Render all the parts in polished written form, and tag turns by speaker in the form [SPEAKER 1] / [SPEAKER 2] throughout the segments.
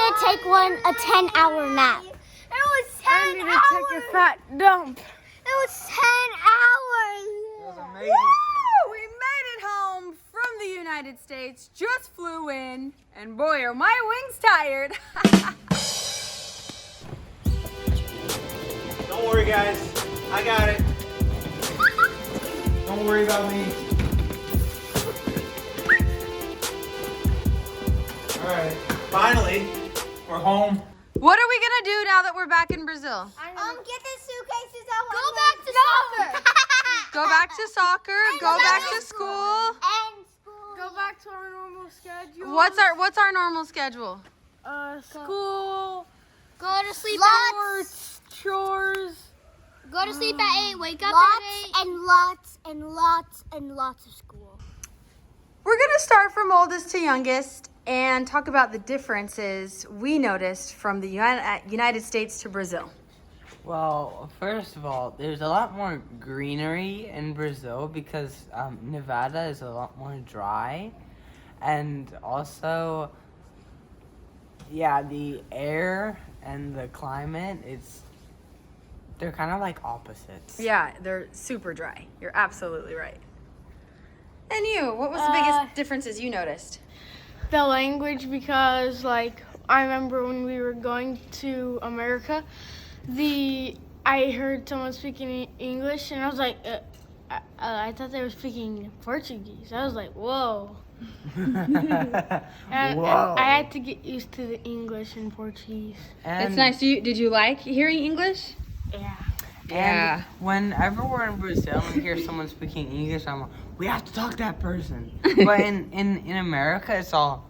[SPEAKER 1] gonna take a 10-hour nap. It was 10 hours.
[SPEAKER 2] I'm gonna take a fat dump.
[SPEAKER 1] It was 10 hours.
[SPEAKER 3] It was amazing.
[SPEAKER 2] Woo! We made it home from the United States. Just flew in, and boy, are my wings tired.
[SPEAKER 3] Don't worry, guys. I got it. Don't worry about me. All right. Finally, we're home.
[SPEAKER 2] What are we gonna do now that we're back in Brazil?
[SPEAKER 1] Get the suitcases out. Go back to soccer.
[SPEAKER 2] Go back to soccer. Go back to school.
[SPEAKER 1] And school.
[SPEAKER 2] Go back to our normal schedule. What's our normal schedule? School.
[SPEAKER 1] Go to sleep at
[SPEAKER 2] chores.
[SPEAKER 1] Go to sleep at 8. Wake up at 8. And lots and lots and lots of school.
[SPEAKER 2] We're gonna start from oldest to youngest and talk about the differences we noticed from the United States to Brazil.
[SPEAKER 4] Well, first of all, there's a lot more greenery in Brazil because Nevada is a lot more dry. And also, yeah, the air and the climate, they're kind of like opposites.
[SPEAKER 2] Yeah, they're super dry. You're absolutely right. And you, what was the biggest differences you noticed?
[SPEAKER 5] The language, because like I remember when we were going to America, I heard someone speaking English and I was like, I thought they were speaking Portuguese. I was like, whoa. And
[SPEAKER 4] Whoa.
[SPEAKER 5] I had to get used to the English and Portuguese.
[SPEAKER 2] It's nice. Did you like hearing English?
[SPEAKER 5] Yeah.
[SPEAKER 4] And whenever we're in Brazil and we hear someone speaking English, I'm like, we have to talk to that person. But in America, it's all,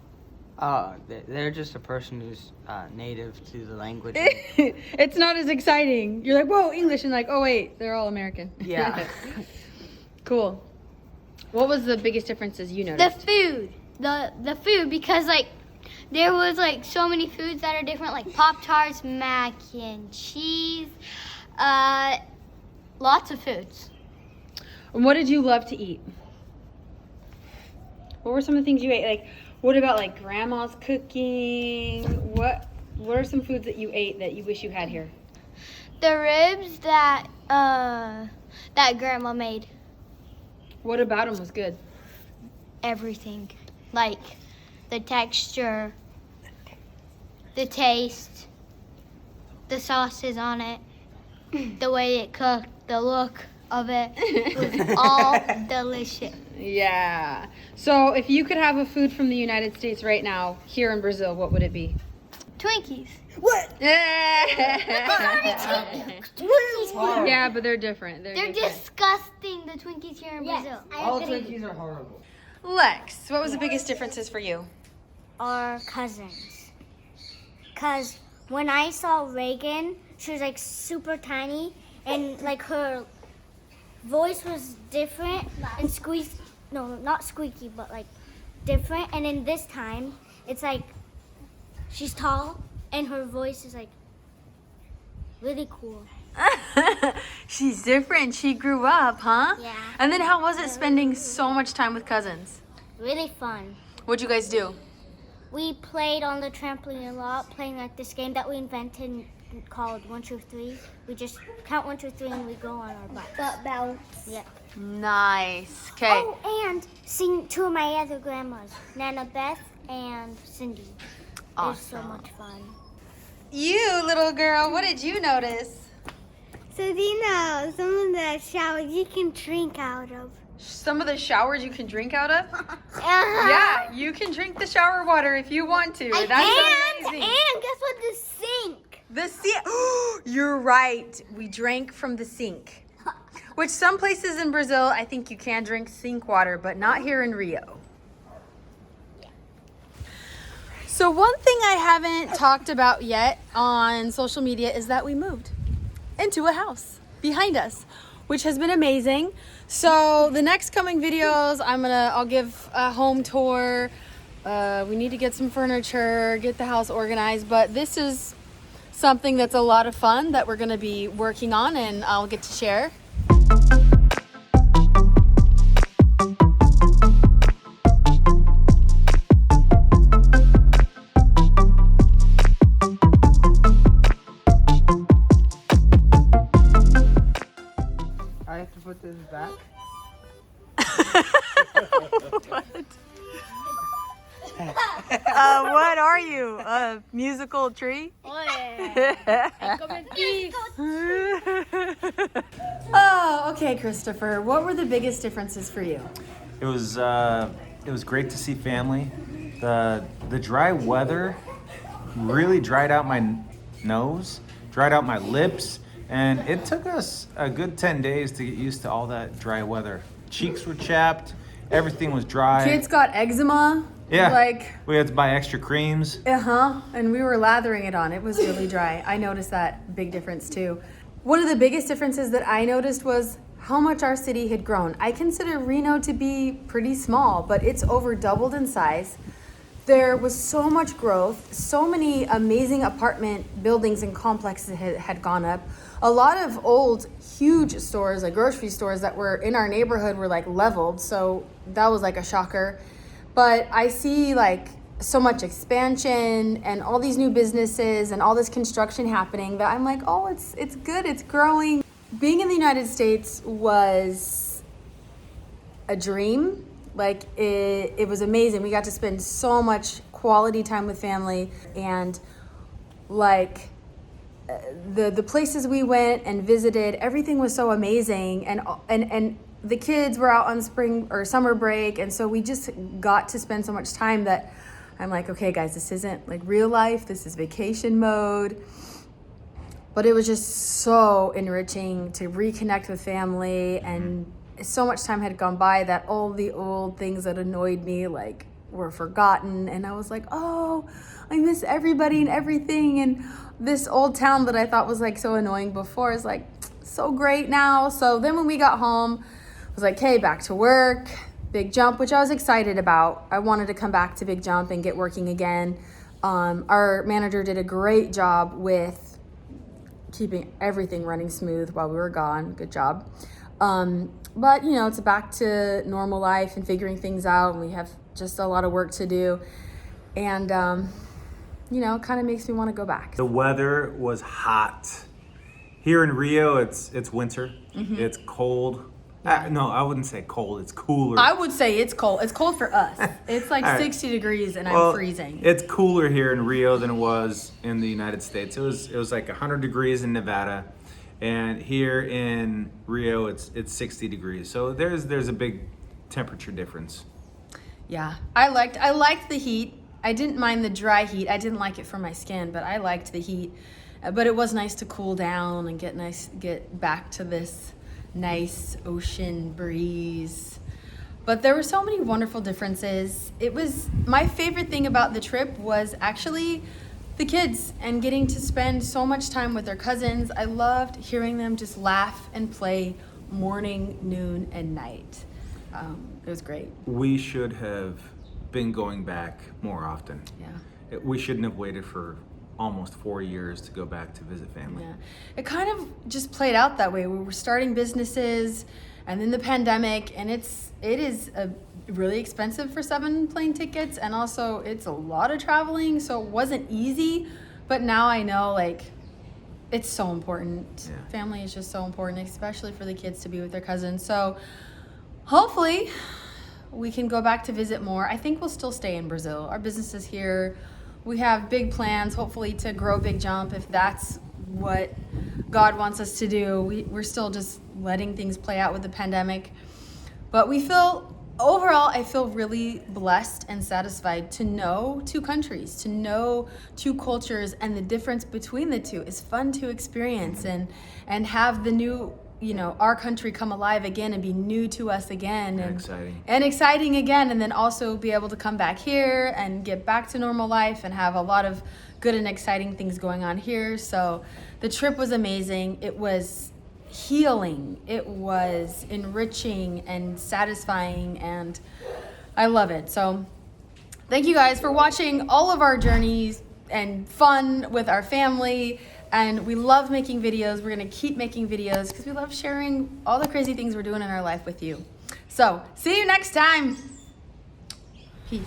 [SPEAKER 4] they're just a person who's native to the language.
[SPEAKER 2] It's not as exciting. You're like, whoa, English, and like, oh wait, they're all American.
[SPEAKER 4] Yeah.
[SPEAKER 2] Cool. What was the biggest differences you noticed?
[SPEAKER 1] The food. The food, because like there was like so many foods that are different, like Pop-Tarts, mac and cheese, lots of foods.
[SPEAKER 2] And what did you love to eat? What were some of the things you ate? Like, what about like grandma's cooking? What are some foods that you ate that you wish you had here?
[SPEAKER 1] The ribs that grandma made.
[SPEAKER 2] What about them was good?
[SPEAKER 1] Everything, like the texture, the taste, the sauces on it, the way it cooked, the look of it. It was all delicious.
[SPEAKER 2] Yeah. So if you could have a food from the United States right now, here in Brazil, what would it be?
[SPEAKER 1] Twinkies.
[SPEAKER 2] Yeah, but they're different.
[SPEAKER 1] They're
[SPEAKER 2] different.
[SPEAKER 1] disgusting, the Twinkies here in Brazil.
[SPEAKER 4] All Twinkies are horrible.
[SPEAKER 2] Lex, what was the biggest differences for you?
[SPEAKER 6] Are cousins. Because when I saw Reagan, she was like super tiny and like her voice was different and not squeaky, but like different. And in this time, it's like she's tall and her voice is like really cool.
[SPEAKER 2] She's different. She grew up, huh?
[SPEAKER 6] Yeah.
[SPEAKER 2] And then how was it spending so much time with cousins?
[SPEAKER 6] Really fun.
[SPEAKER 2] What'd you guys do?
[SPEAKER 6] We played on the trampoline a lot, playing like this game that we invented called 1, 2, 3. We just count 1, 2, 3 and we go on our butts.
[SPEAKER 1] Butt bounce.
[SPEAKER 6] Yeah.
[SPEAKER 2] Nice. Okay.
[SPEAKER 6] Oh, and sing two of my other grandmas, Nana Beth and Cindy. It was so much fun.
[SPEAKER 2] You, little girl, what did you notice?
[SPEAKER 1] So do you know some of the showers you can drink out of?
[SPEAKER 2] Some of the showers you can drink out of? Yeah, you can drink the shower water if you want to. That's amazing.
[SPEAKER 1] And guess what? The sink.
[SPEAKER 2] The sink. You're right. We drank from the sink. Which some places in Brazil, I think you can drink sink water, but not here in Rio. So one thing I haven't talked about yet on social media is that we moved into a house behind us, which has been amazing. So the next coming videos, I'll give a home tour. We need to get some furniture, get the house organized, but this is something that's a lot of fun that we're gonna be working on and I'll get to share.
[SPEAKER 4] his back.
[SPEAKER 2] What are you? A musical tree? Oh, okay, Christopher. What were the biggest differences for you?
[SPEAKER 7] It was great to see family. The dry weather really dried out my nose, dried out my lips, and it took us a good 10 days to get used to all that dry weather. Cheeks were chapped, everything was dry.
[SPEAKER 2] Kids got eczema.
[SPEAKER 7] Yeah,
[SPEAKER 2] Like,
[SPEAKER 7] we had to buy extra creams.
[SPEAKER 2] and we were lathering it on. It was really dry. I noticed that big difference too. One of the biggest differences that I noticed was how much our city had grown. I consider Reno to be pretty small, but it's over doubled in size. There was so much growth, so many amazing apartment buildings and complexes had gone up. A lot of old, huge stores, like grocery stores that were in our neighborhood were like leveled, so that was like a shocker. But I see like so much expansion and all these new businesses and all this construction happening that I'm like, oh, it's good, it's growing. Being in the United States was a dream. Like it was amazing. We got to spend so much quality time with family, and like the places we went and visited, everything was so amazing, and the kids were out on spring or summer break, and so we just got to spend so much time that I'm like, okay guys, this isn't like real life, this is vacation mode. But it was just so enriching to reconnect with family, and so much time had gone by that all the old things that annoyed me like were forgotten, and I was like, oh, I miss everybody and everything, and this old town that I thought was like so annoying before is like so great now. So then when we got home, I was like, hey, back to work, Big Jump, which I was excited about. I wanted to come back to Big Jump and get working again. Our manager did a great job with keeping everything running smooth while we were gone. Good job. But, you know, it's back to normal life and figuring things out, and we have just a lot of work to do. And, you know, it kind of makes me want to go back.
[SPEAKER 7] The weather was hot. Here in Rio, it's winter. It's cold. No, I wouldn't say cold. It's cooler.
[SPEAKER 2] I would say it's cold. It's cold for us. It's like 60 degrees and I'm freezing.
[SPEAKER 7] It's cooler here in Rio than it was in the United States. It was like 100 degrees in Nevada, and here in Rio it's 60 degrees. So there's a big temperature difference.
[SPEAKER 2] Yeah, I liked the heat. I didn't mind the dry heat. I didn't like it for my skin, but I liked the heat. But it was nice to cool down and get back to this nice ocean breeze. But there were so many wonderful differences. It was my favorite thing about the trip was actually the kids and getting to spend so much time with their cousins. I loved hearing them just laugh and play morning, noon, and night. It was great.
[SPEAKER 7] We should have been going back more often.
[SPEAKER 2] Yeah.
[SPEAKER 7] We shouldn't have waited for almost 4 years to go back to visit family.
[SPEAKER 2] Yeah. It kind of just played out that way. We were starting businesses and then the pandemic, and it is really expensive for 7 plane tickets, and also it's a lot of traveling, so it wasn't easy. But now I know, like, it's so important.
[SPEAKER 7] Yeah.
[SPEAKER 2] Family is just so important, especially for the kids to be with their cousins. So hopefully we can go back to visit more. I think we'll still stay in Brazil. Our business is here. We have big plans, hopefully, to grow Big Jump if that's what God wants us to do. We're still just letting things play out with the pandemic. But overall, I feel really blessed and satisfied to know 2 countries, to know 2 cultures, and the difference between the two is fun to experience and have the new, you know, our country come alive again and be new to us again. And exciting again, and then also be able to come back here and get back to normal life and have a lot of good and exciting things going on here. So the trip was amazing. It was healing. It was enriching and satisfying, and I love it. So thank you guys for watching all of our journeys and fun with our family. And we love making videos. We're going to keep making videos because we love sharing all the crazy things we're doing in our life with you. So see you next time. Peace.